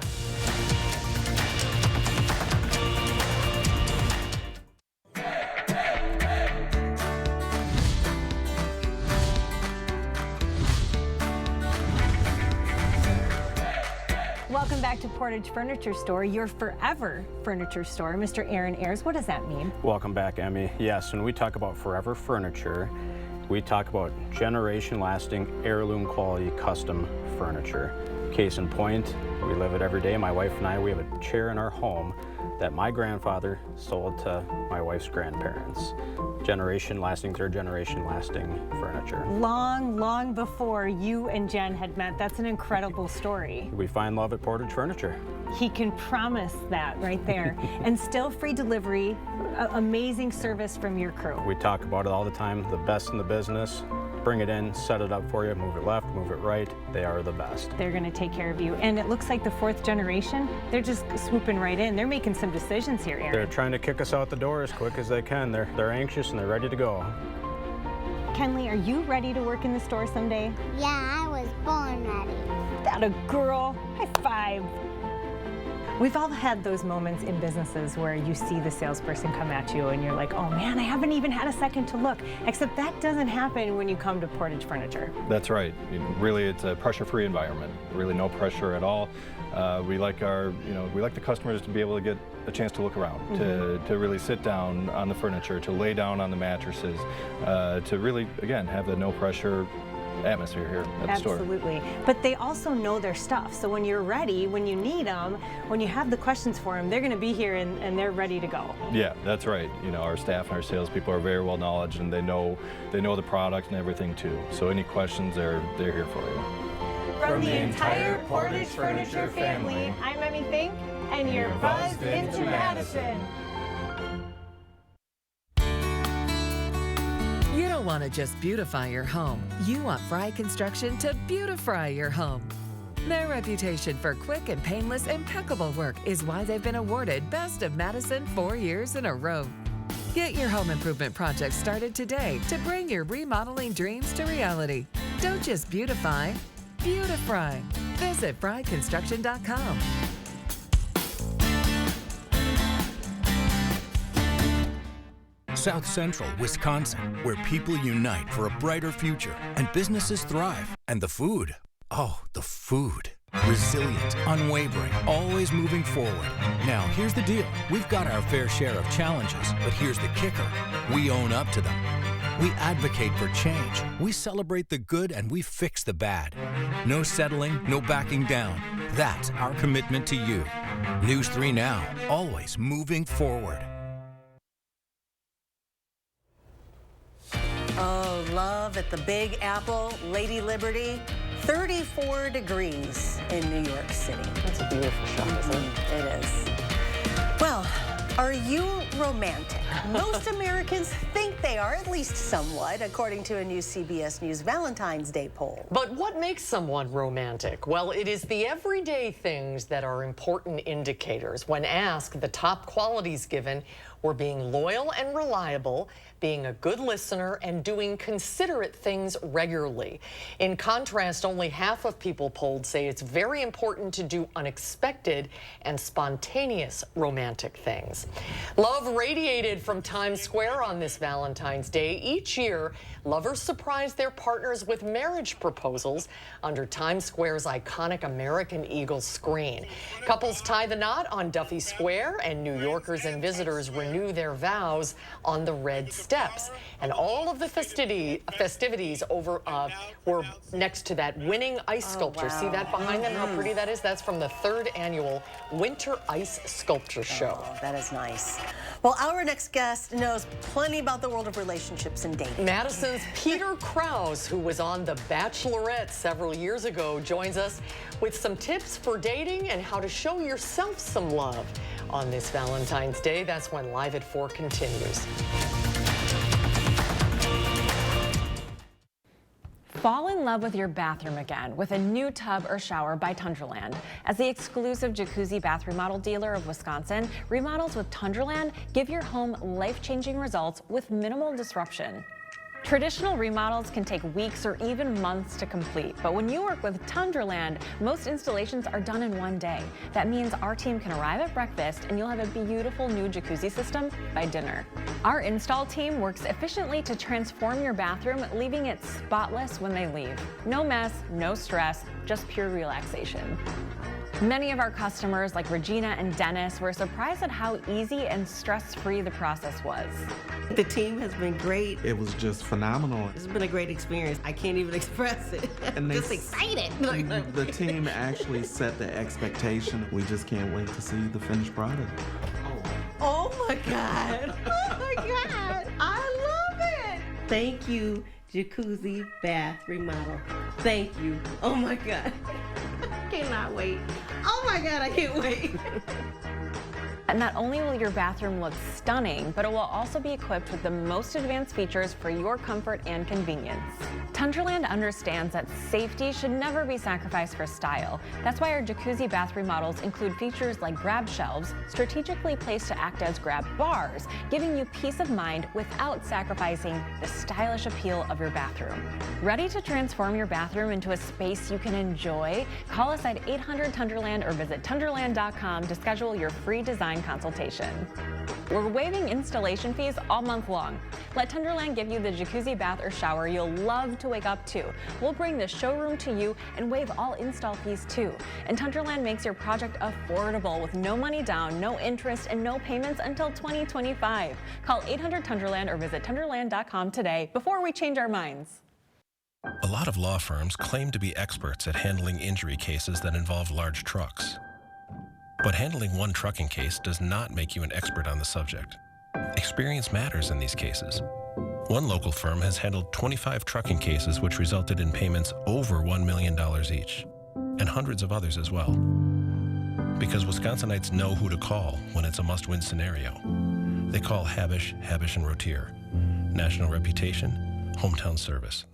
Welcome back to Portage Furniture Store, your forever furniture store. Mr. Aaron Ayers, what does that mean? Welcome back, Emmy. Yes, when we talk about forever furniture, we talk about generation-lasting, heirloom-quality custom furniture. Case in point, we live it every day. My wife and I, we have a chair in our home that my grandfather sold to my wife's grandparents. Generation-lasting, third-generation-lasting furniture. Long before you and Jen had met. That's an incredible story. We find love at Portage Furniture. He can promise that right there. And still free delivery, amazing service from your crew. We talk about it all the time, the best in the business. Bring it in, set it up for you, move it left, move it right. They are the best. They're going to take care of you. And it looks like the fourth generation, they're just swooping right in. They're making some decisions here, Aaron. They're trying to kick us out the door as quick as they can. They're anxious and they're ready to go. Kenley, are you ready to work in the store someday? Yeah, I was born ready. That a girl. High five. We've all had those moments in businesses where you see the salesperson come at you and you're like, oh man, I haven't even had a second to look. Except that doesn't happen when you come to Portage Furniture. That's right. Really, it's a pressure-free environment. Really no pressure at all. We like the customers to be able to get a chance to look around, to really sit down on the furniture, to lay down on the mattresses, to really, again, have the no pressure atmosphere here at the store. Absolutely. But they also know their stuff. So when you're ready, when you need them, when you have the questions for them, they're going to be here and they're ready to go. Yeah, that's right. You know, our staff and our salespeople are very well knowledgeable and they know the product and everything too. So any questions, they're here for you. From the entire Portage Furniture family, I'm Emmy Fink, and you're buzzed into Madison. You don't want to just beautify your home. You want Fry Construction to beautify your home. Their reputation for quick and painless, impeccable work is why they've been awarded Best of Madison 4 years in a row. Get your home improvement project started today to bring your remodeling dreams to reality. Don't just beautify, beautify. Visit fryconstruction.com. South Central, Wisconsin, where people unite for a brighter future and businesses thrive. And the food, oh, the food. Resilient, unwavering, always moving forward. Now, here's the deal. We've got our fair share of challenges, but here's the kicker. We own up to them. We advocate for change. We celebrate the good and we fix the bad. No settling, no backing down. That's our commitment to you. News 3 Now, always moving forward. Oh, love at the Big Apple, Lady Liberty, 34 degrees in New York City. That's a beautiful shot, isn't it? It is. Well, are you romantic? Most Americans think they are, at least somewhat, according to a new CBS News Valentine's Day poll. But what makes someone romantic? Well, it is the everyday things that are important indicators. When asked, the top qualities given were being loyal and reliable, being a good listener, and doing considerate things regularly. In contrast, only half of people polled say it's very important to do unexpected and spontaneous romantic things. Love radiated from Times Square on this Valentine's Day. Each year, lovers surprise their partners with marriage proposals under Times Square's iconic American Eagle screen. Couples tie the knot on Duffy Square, and New Yorkers and visitors renew their vows on the red steps. And all of the festivities over were next to that winning ice sculpture. Wow. See that behind them, how pretty that is? That's from the 3rd annual Winter Ice Sculpture Show. Oh, that is nice. Well, our next guest knows plenty about the world of relationships and dating. Madison's Peter Krause, who was on The Bachelorette several years ago, joins us with some tips for dating and how to show yourself some love on this Valentine's Day. That's when Live at 4 continues. Fall in love with your bathroom again with a new tub or shower by Tundraland. As the exclusive jacuzzi bath remodel dealer of Wisconsin, remodels with Tundraland give your home life-changing results with minimal disruption. Traditional remodels can take weeks or even months to complete, but when you work with Tundraland, most installations are done in one day. That means our team can arrive at breakfast and you'll have a beautiful new jacuzzi system by dinner. Our install team works efficiently to transform your bathroom, leaving it spotless when they leave. No mess, no stress, just pure relaxation. Many of our customers, like Regina and Dennis, were surprised at how easy and stress-free the process was. The team has been great. It was just phenomenal. It's been a great experience. I can't even express it. And just excited. The team actually set the expectation. We just can't wait to see the finished product. Oh my God. Oh my God. I love it. Thank you, Jacuzzi Bath Remodel. Thank you. Oh my God. I cannot wait. Oh my God, I can't wait. And not only will your bathroom look stunning, but it will also be equipped with the most advanced features for your comfort and convenience. Tundraland understands that safety should never be sacrificed for style. That's why our jacuzzi bath remodels include features like grab shelves, strategically placed to act as grab bars, giving you peace of mind without sacrificing the stylish appeal of your bathroom. Ready to transform your bathroom into a space you can enjoy? Call us at 800-TUNDRALAND or visit tundraland.com to schedule your free design consultation. We're waiving installation fees all month long. Let Tundraland give you the jacuzzi bath or shower you'll love to wake up to. We'll bring the showroom to you and waive all install fees too. And Tundraland makes your project affordable with no money down, no interest, and no payments until 2025. Call 800-TUNDRALAND or visit tundraland.com today before we change our minds. A lot of law firms claim to be experts at handling injury cases that involve large trucks. But handling one trucking case does not make you an expert on the subject. Experience matters in these cases. One local firm has handled 25 trucking cases which resulted in payments over $1 million each, and hundreds of others as well. Because Wisconsinites know who to call when it's a must-win scenario. They call Habish, Habish & Rotier. National reputation, hometown service.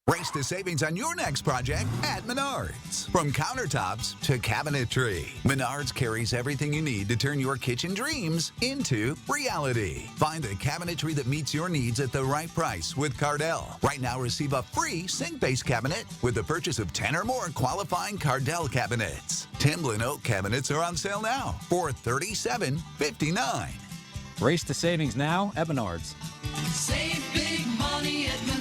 Race to savings on your next project at Menards. From countertops to cabinetry, Menards carries everything you need to turn your kitchen dreams into reality. Find the cabinetry that meets your needs at the right price with Cardell. Right now, receive a free sink-based cabinet with the purchase of 10 or more qualifying Cardell cabinets. Timblin oak cabinets are on sale now for $37.59. Race to savings now at Menards. Save big money at Menards.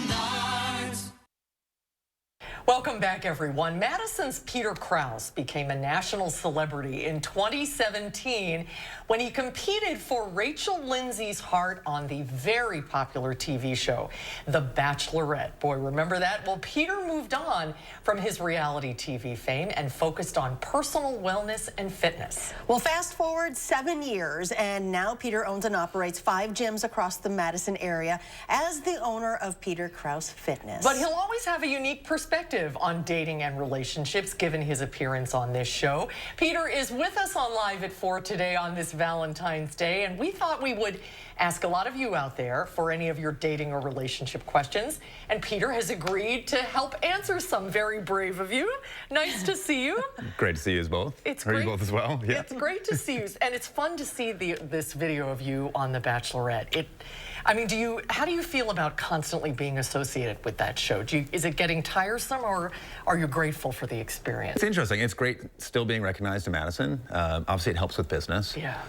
Welcome back, everyone. Madison's Peter Krause became a national celebrity in 2017 when he competed for Rachel Lindsay's heart on the very popular TV show, The Bachelorette. Boy, remember that? Well, Peter moved on from his reality TV fame and focused on personal wellness and fitness. Well, fast forward 7 years, and now Peter owns and operates 5 gyms across the Madison area as the owner of Peter Krause Fitness. But he'll always have a unique perspective on dating and relationships, given his appearance on this show. Peter is with us on Live at 4 today on this Valentine's Day, and we thought we would ask a lot of you out there for any of your dating or relationship questions, and Peter has agreed to help answer some. Very brave of you. Nice to see you. Great to see you both. It's Are great. you both as well? Yeah. It's great to see you, and it's fun to see this video of you on The Bachelorette. I mean, how do you feel about constantly being associated with that show? Is it getting tiresome, or are you grateful for the experience? It's interesting. It's great still being recognized in Madison. Obviously, it helps with business. Yeah.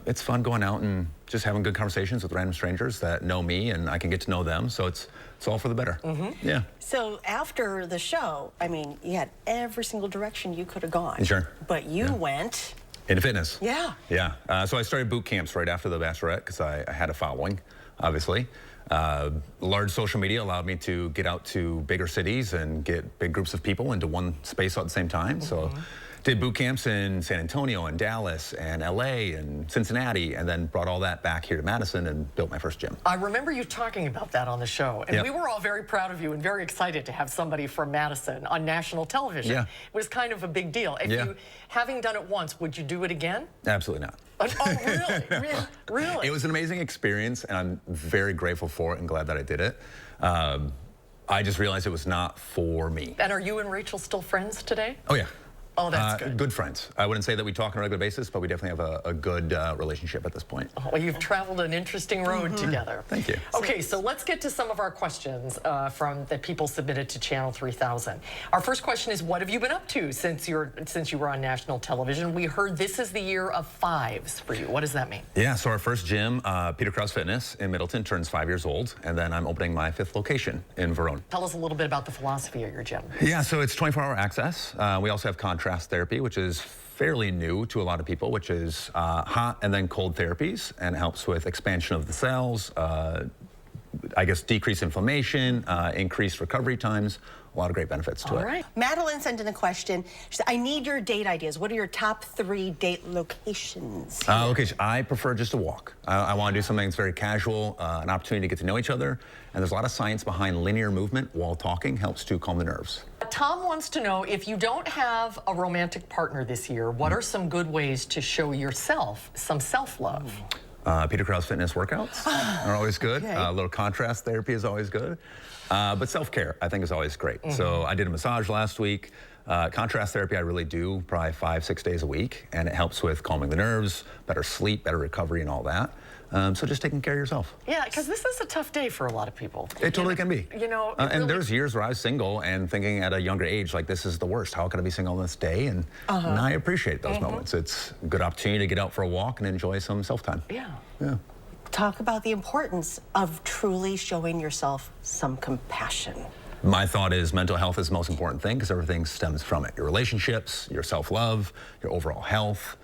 It's fun going out and just having good conversations with random strangers that know me, and I can get to know them. So it's all for the better. Mm-hmm. Yeah. So after the show, I mean, you had every single direction you could have gone. Sure. But you went into fitness. Yeah. Yeah. So I started boot camps right after The Bachelorette because I had a following, obviously. Large social media allowed me to get out to bigger cities and get big groups of people into one space at the same time. So did boot camps in San Antonio and Dallas and LA and Cincinnati, and then brought all that back here to Madison and built my first gym. I remember you talking about that on the show, and we were all very proud of you and very excited to have somebody from Madison on national television. Yeah. It was kind of a big deal. If you, having done it once, would you do it again? Absolutely not. Oh, really? No. Really? It was an amazing experience, and I'm very grateful for it and glad that I did it. I just realized it was not for me. And are you and Rachel still friends today? Oh, yeah. Oh, that's good. Good friends. I wouldn't say that we talk on a regular basis, but we definitely have a good relationship at this point. Oh, well, you've traveled an interesting road together. Thank you. Okay, so let's get to some of our questions that people submitted to Channel 3000. Our first question is, what have you been up to since you were on national television? We heard this is the year of 5s for you. What does that mean? Yeah, so our first gym, Peter Krause Fitness in Middleton, turns 5 years old, and then I'm opening my 5th location in Verona. Tell us a little bit about the philosophy of your gym. Yeah, so it's 24-hour access. We also have contrast therapy, which is fairly new to a lot of people, which is hot and then cold therapies, and helps with expansion of the cells, I guess decrease inflammation, increased recovery times, a lot of great benefits to it. All right. Madeline sent in a question. She said, I need your date ideas. What are your top 3 date locations? Okay, so I prefer just a walk. I want to do something that's very casual, an opportunity to get to know each other, and there's a lot of science behind linear movement while talking, helps to calm the nerves. Tom wants to know, if you don't have a romantic partner this year, what are some good ways to show yourself some self-love? Peter Krause Fitness workouts are always good. A little contrast therapy is always good. But self-care, I think, is always great. So I did a massage last week. Contrast therapy I really do probably 5-6 days a week, and it helps with calming the nerves, better sleep, better recovery, and all that. So just taking care of yourself. Yeah, because this is a tough day for a lot of people. It totally can be. You know, and there's years where I was single and thinking at a younger age, like, this is the worst. How could I be single on this day? And I appreciate those moments. It's a good opportunity to get out for a walk and enjoy some self-time. Yeah. Talk about the importance of truly showing yourself some compassion. My thought is mental health is the most important thing because everything stems from it. Your relationships, your self-love, your overall health.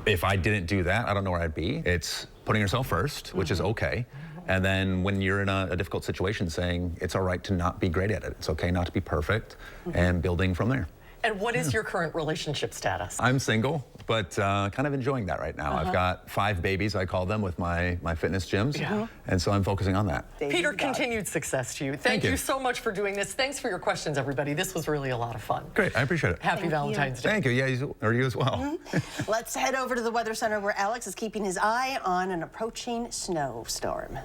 If I didn't do that, I don't know where I'd be. It's putting yourself first, which is okay. And then when you're in a difficult situation, saying it's all right to not be great at it. It's okay not to be perfect, and building from there. And what is your current relationship status? I'm single, but kind of enjoying that right now. I've got 5 babies, I call them, with my fitness gyms. Yeah. And so I'm focusing on that. Peter, continued success to you. Thank you so much for doing this. Thanks for your questions, everybody. This was really a lot of fun. Great, I appreciate it. Happy Valentine's Day. Thank you. Yeah, you as well. Let's head over to the Weather Center where Alex is keeping his eye on an approaching snowstorm.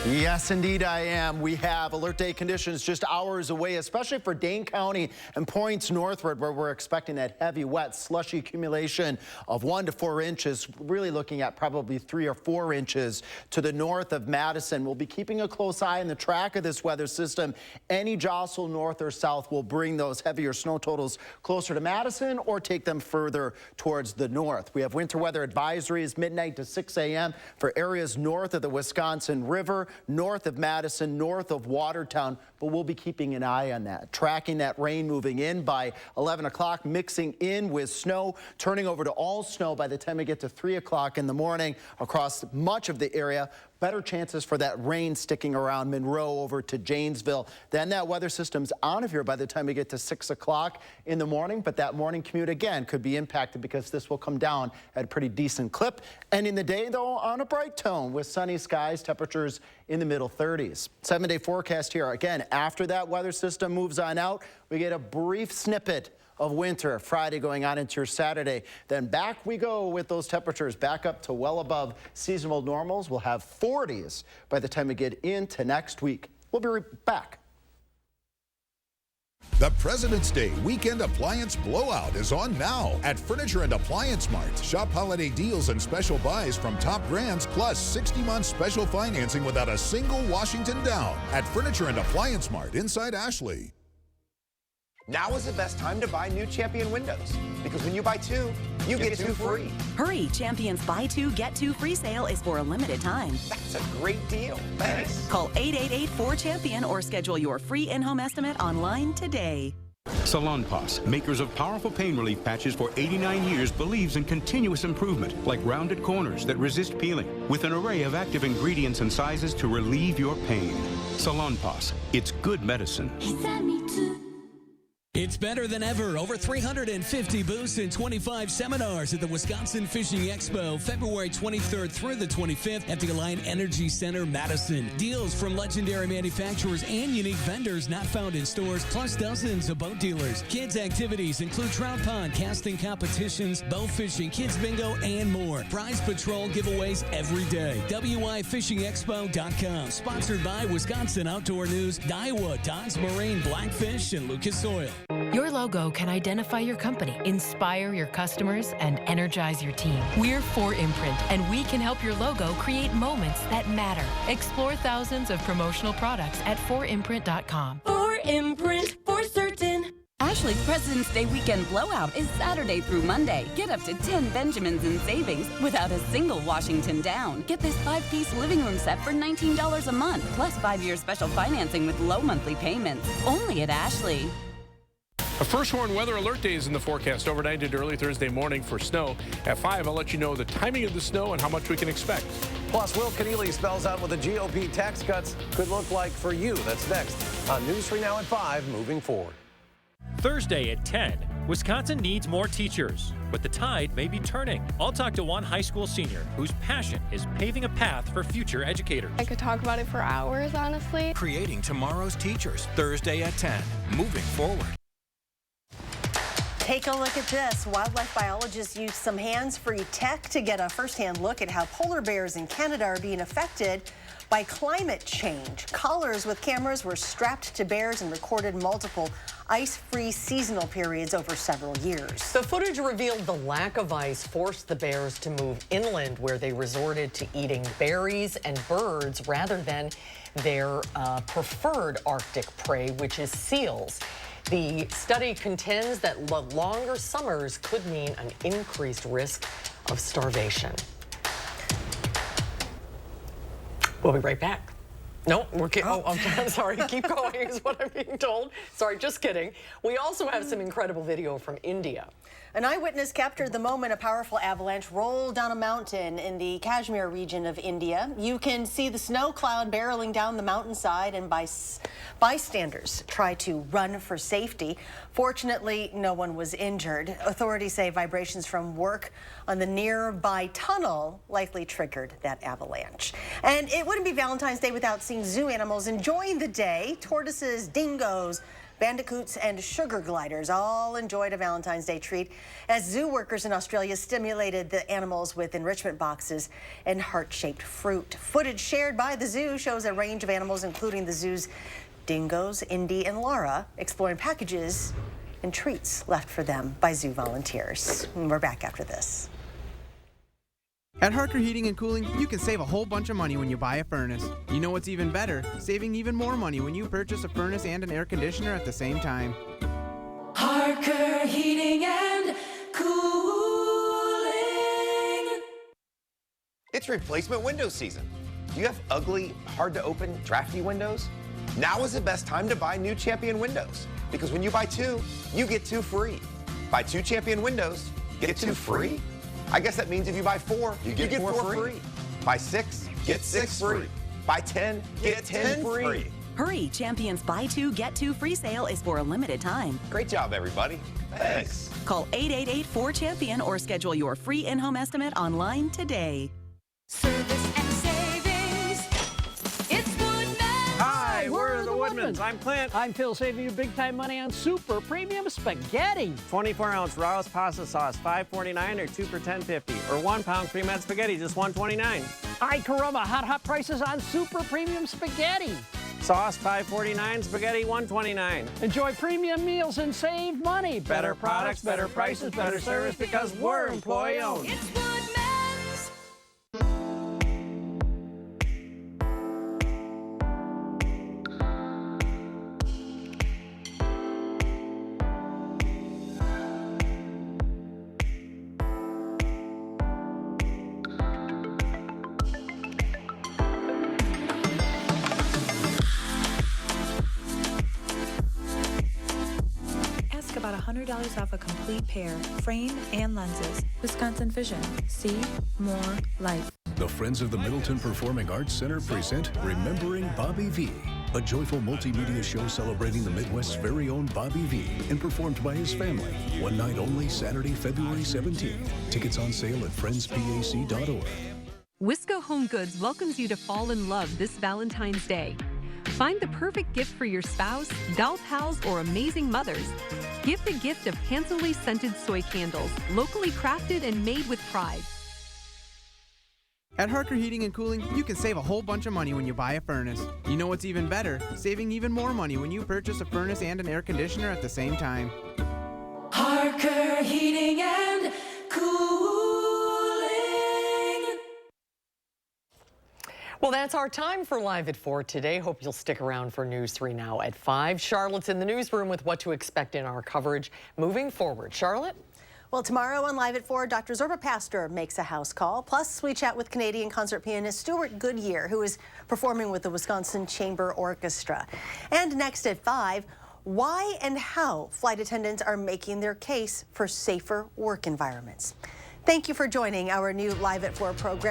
Yes, indeed I am. We have alert day conditions just hours away, especially for Dane County and points northward, where we're expecting that heavy, wet, slushy accumulation of 1 to 4 inches, really looking at probably 3 or 4 inches to the north of Madison. We'll be keeping a close eye on the track of this weather system. Any jostle north or south will bring those heavier snow totals closer to Madison or take them further towards the north. We have winter weather advisories midnight to 6 a.m. for areas north of the Wisconsin River, north of Madison, north of Watertown, but we'll be keeping an eye on that. Tracking that rain moving in by 11 o'clock, mixing in with snow, turning over to all snow by the time we get to 3 o'clock in the morning across much of the area. Better chances for that rain sticking around Monroe over to Janesville. Then that weather system's out of here by the time we get to 6 o'clock in the morning, but that morning commute again could be impacted because this will come down at a pretty decent clip. Ending the day, though, on a bright tone with sunny skies, temperatures in the middle 30s. 7-day forecast here. Again, after that weather system moves on out, we get a brief snippet of winter Friday going on into your Saturday. Then back we go with those temperatures back up to well above seasonal normals. We'll have 40s by the time we get into next week. We'll be right back. The President's Day Weekend Appliance Blowout is on now at Furniture and Appliance Mart. Shop holiday deals and special buys from top brands, plus 60-month special financing without a single Washington down at Furniture and Appliance Mart inside Ashley. Now is the best time to buy new Champion windows, because when you buy 2, you get 2 free. Hurry, Champion's Buy 2, Get 2 free sale is for a limited time. That's a great deal. Thanks. Call 888-4CHAMPION or schedule your free in-home estimate online today. Salonpas, makers of powerful pain relief patches for 89 years, believes in continuous improvement, like rounded corners that resist peeling, with an array of active ingredients and sizes to relieve your pain. Salonpas, it's good medicine. It's better than ever. Over 350 booths and 25 seminars at the Wisconsin Fishing Expo, February 23rd through the 25th at the Alliant Energy Center, Madison. Deals from legendary manufacturers and unique vendors not found in stores, plus dozens of boat dealers. Kids' activities include trout pond, casting competitions, bow fishing, kids bingo, and more. Prize patrol giveaways every day. WIFishingexpo.com. Sponsored by Wisconsin Outdoor News, Daiwa, Don's Marine, Blackfish, and Lucas Oil. Your logo can identify your company, inspire your customers, and energize your team. We're 4imprint, and we can help your logo create moments that matter. Explore thousands of promotional products at 4imprint.com. 4imprint, for certain. Ashley's President's Day Weekend Blowout is Saturday through Monday. Get up to 10 Benjamins in savings without a single Washington down. Get this 5-piece living room set for $19 a month, plus 5-year special financing with low monthly payments. Only at Ashley. A first warn weather alert day is in the forecast overnight into early Thursday morning for snow. At 5, I'll let you know the timing of the snow and how much we can expect. Plus, Will Keneally spells out what the GOP tax cuts could look like for you. That's next on News 3 Now at 5, moving forward. Thursday at 10, Wisconsin needs more teachers, but the tide may be turning. I'll talk to one high school senior whose passion is paving a path for future educators. I could talk about it for hours, honestly. Creating tomorrow's teachers, Thursday at 10, moving forward. Take a look at this. Wildlife biologists used some hands-free tech to get a first-hand look at how polar bears in Canada are being affected by climate change. Collars with cameras were strapped to bears and recorded multiple ice-free seasonal periods over several years. The footage revealed the lack of ice forced the bears to move inland, where they resorted to eating berries and birds rather than their preferred Arctic prey, which is seals. The study contends that longer summers could mean an increased risk of starvation. We'll be right back. No, I'm sorry. Keep going is what I'm being told. Sorry, just kidding. We also have some incredible video from India. An eyewitness captured the moment a powerful avalanche rolled down a mountain in the Kashmir region of India. You can see the snow cloud barreling down the mountainside, and bystanders try to run for safety. Fortunately, no one was injured. Authorities say vibrations from work on the nearby tunnel likely triggered that avalanche. And it wouldn't be Valentine's Day without seeing zoo animals enjoying the day. Tortoises, dingoes, bandicoots, and sugar gliders all enjoyed a Valentine's Day treat as zoo workers in Australia stimulated the animals with enrichment boxes and heart-shaped fruit. Footage shared by the zoo shows a range of animals, including the zoo's dingoes, Indy and Laura, exploring packages and treats left for them by zoo volunteers. And we're back after this. At Harker Heating and Cooling, you can save a whole bunch of money when you buy a furnace. You know what's even better? Saving even more money when you purchase a furnace and an air conditioner at the same time. Harker Heating and Cooling. It's replacement window season. Do you have ugly, hard to open, drafty windows? Now is the best time to buy new Champion windows, because when you buy 2, you get 2 free. Buy 2 Champion windows, get 2 free? I guess that means if you buy 4, you get 4 free. Buy 6, get 6 free. Buy 10, get 10 free. Hurry, Champion's Buy 2, Get 2 free sale is for a limited time. Great job, everybody. Thanks. Call 888-4CHAMPION or schedule your free in-home estimate online today. Service and savings. It's Woodman. Hi, we're the Woodmans. I'm Clint. I'm Phil, saving you big time money on super premium spaghetti. 24-ounce Rao's pasta sauce, $5.49 or 2 for $10.50, or 1 pound cream-ed spaghetti, just $1.29. Ay caramba, hot prices on super premium spaghetti. Sauce $5.49, spaghetti $1.29. Enjoy premium meals and save money. Better products, better prices, better service, because we're employee-owned. It's Woodman's. About $100 off a complete pair, frame and lenses. Wisconsin Vision. See more life. The Friends of the Middleton Performing Arts Center present Remembering Bobby V, a joyful multimedia show celebrating the Midwest's very own Bobby V and performed by his family. One night only, Saturday, February 17th. Tickets on sale at friendspac.org. Wisco Home Goods welcomes you to fall in love this Valentine's Day. Find the perfect gift for your spouse, gal pals, or amazing mothers. Give the gift of handsomely scented soy candles, locally crafted and made with pride. At Harker Heating and Cooling, you can save a whole bunch of money when you buy a furnace. You know what's even better? Saving even more money when you purchase a furnace and an air conditioner at the same time. Harker Heating and Cooling. Well, that's our time for Live at 4 today. Hope you'll stick around for News 3 Now at 5. Charlotte's in the newsroom with what to expect in our coverage moving forward. Charlotte? Well, tomorrow on Live at 4, Dr. Zorba Pastor makes a house call. Plus, we chat with Canadian concert pianist Stuart Goodyear, who is performing with the Wisconsin Chamber Orchestra. And next at 5, why and how flight attendants are making their case for safer work environments. Thank you for joining our new Live at 4 program.